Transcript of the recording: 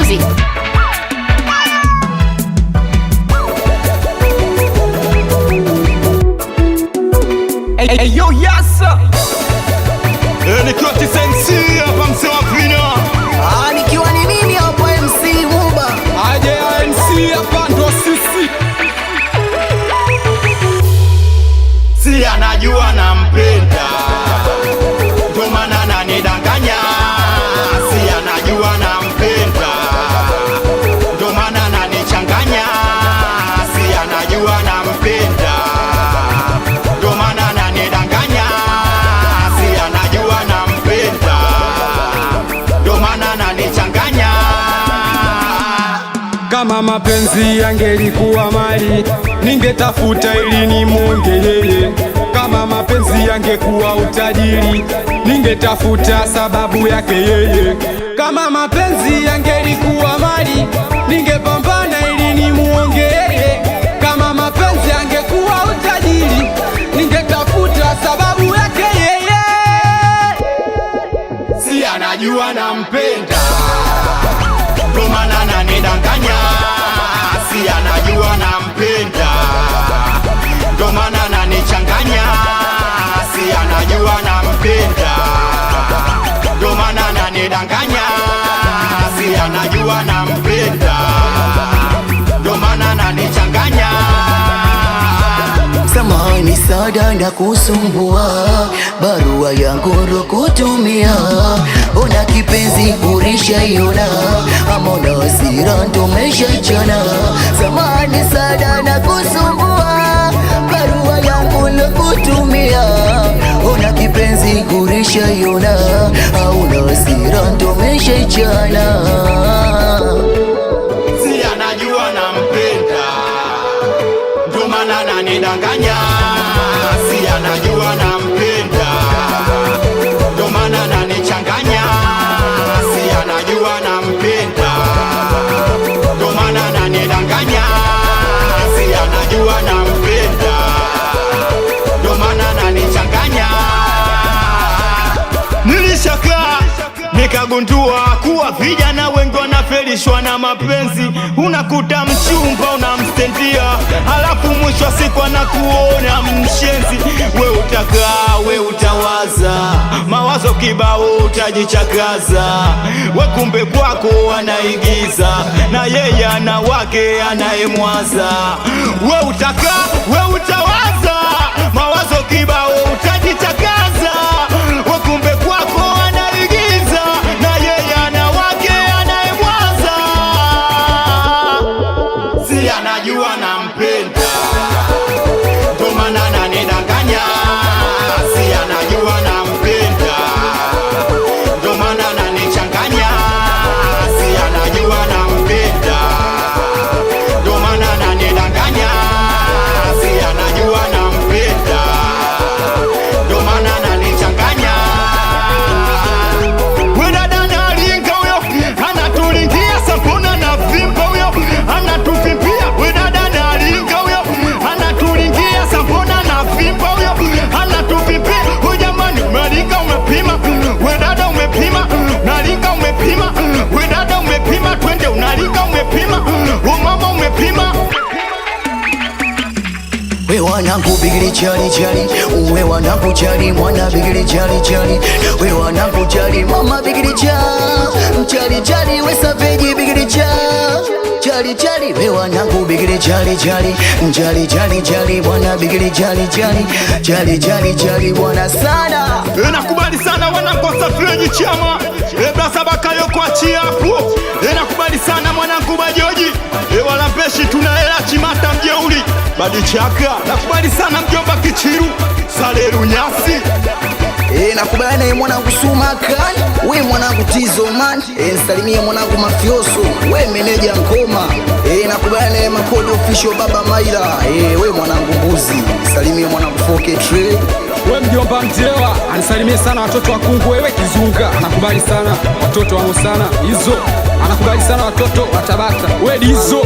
Music. Hey yo yasa nikiwa TSMC hapa msee wa Vina. Nikiwa ni mimi hapa MC Muba. Aje MC hapa ndo sisi. Si anajua nampenda, ndo maana ananidanganya. Si anajua nampenda, ndo maana ananichanganya. Si anajua nampenda, ndo maana ananidanganya. Si anajua nampenda, ndo maana ananichanganya. Kama mapenzi yangelikuwa mali, ningetafuta ili nimunge yeye. Kama mapenzi yangekuwa utajiri, ningetafuta sababu yake yeye. Kama mapenzi yangelikuwa mali, ningepambana ili nimuonge yeye. Kama mapenzi yangekuwa utajiri, ningetafuta sababu yake yeye. Si anajua nampenda, ndo maana ananidanganya. Si anajua nampenda, ndo maana ananichanganya. Si anajua nampenda, ndo maana ananidanganya. Si anajua nampenda, ndo maana ananichanganya. Samahani sada na kusumbua, barua yangu kutumia. Ona kipenzi urishaiona, ama una hasira tumeshachana. Samahani sada na kusumbua, barua yangu kutumia. Ona kipenzi urishaiona, au una hasira tumeshachana. Si anajua nampenda, ndo maana ananidanganya. Si anajua nampenda, ndo maana ananichanganya. Si anajua nampenda, ndo maana ananidanganya. Si anajua nampenda, ndo maana ananichanganya. Nilishakaa nikagundua kuwa vijana wengi wanafelishwa na mapenzi. Unakuta mchumba unamstendia, halafu mwisho wa siku anakuona mshenzi. We utakaa, we utawaza, mawazo kibao utajichakaza. We kumbe kwako anaigiza, na yeye ana wake anayemwaza. We utakaa, we utawaza, mawazo kibao utajichakaza. We kumbe kwako anaigiza, na yeye ana wake anayemwaza. Si anajua nampenda, ndo maana ananidanganya. Si anajua nampenda, ndo maana ananichanganya. Si anajua nampenda, ndo maana ananidanganya. Si anajua nampenda, ndo maana ananichanganya. We dada analinga huyo, anatulingia sapona na vimba huyo, anatuvimbia. We dada analinga huyo, anatulingia sapona na vimba huyo, anatuvimbia. We jamani, umelinga umepima, we dada umepima, unalinga umepima, we dada umepima, twende unalinga umepima, we mama umepima. We wanangu bigili chali chali, we wanangu chali mwana bigili chali chali. We wanangu chali mama bigili chali chali, we saveji bigili chali chali. We wanangu bigili chali chali, chali chali mwana bigili chali chali mwana sana. Nakubali sana wanangu Safiri Chama, Brasa Bakayo kwa chiapo. Nakubali sana mwanangu Bajoji, wala mpeshi tunahela Chimata mjeuri Badichaka. Nakubali sana mjomba Kichiru, Saleru Nyasi. Nakubali na mwanangu Sumakan, we mwanangu Tizo man. Salimia mwanangu Mafioso, we meneja Ngoma. Nakubali na Makodi official Baba Maila. We mwanangu Mbuzi, salimia mwanangu Foke Trey. We mjomba Mjewa, anisalimie sana watoto wa Kungu. Wewe Kizunga, anakubali sana watoto wa Musana hizo. Anakubali sana watoto wa Tabata. We Dizo.